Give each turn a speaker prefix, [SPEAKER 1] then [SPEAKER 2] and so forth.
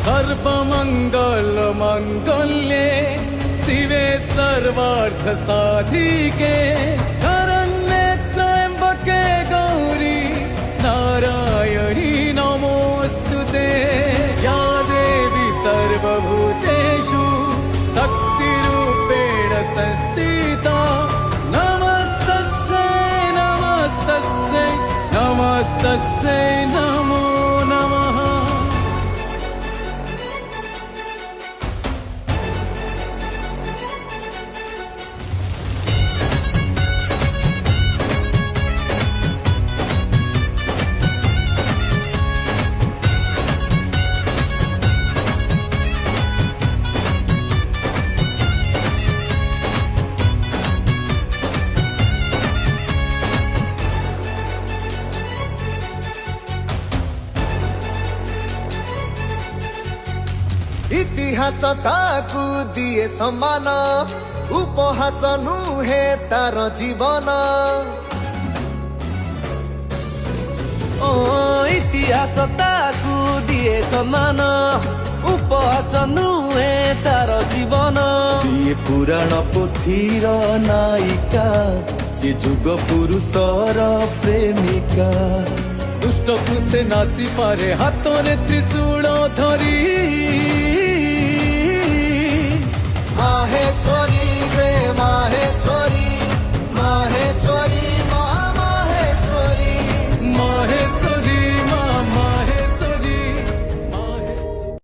[SPEAKER 1] सर्वमंगल मंगल्ये शिवे सर्वार्थ साधिके शरण्ये त्र्यंबके गौरी नारायणी नमोस्तुते। या देवी सर्वभूतेषु शक्तिरूपेण संस्थिता नमस्तस्यै नमस्तस्यै नमस्तस्यै नमो नमः।
[SPEAKER 2] इतिहास ताकू दिए सम्मान उपहास नुहे तार जीवन।
[SPEAKER 3] ओ इतिहास ताकू दिए सम्मान उपहास नुहे तार जीवन।
[SPEAKER 2] सिए पुराण पोथीर नायिका से जुग पुरुषर प्रेमिका।
[SPEAKER 1] दुष्टକୁ ସେ ନାସି ପାରେ ହାତରେ ତ୍ରିଶୂଳ ଧରି।
[SPEAKER 2] माहेश्वरी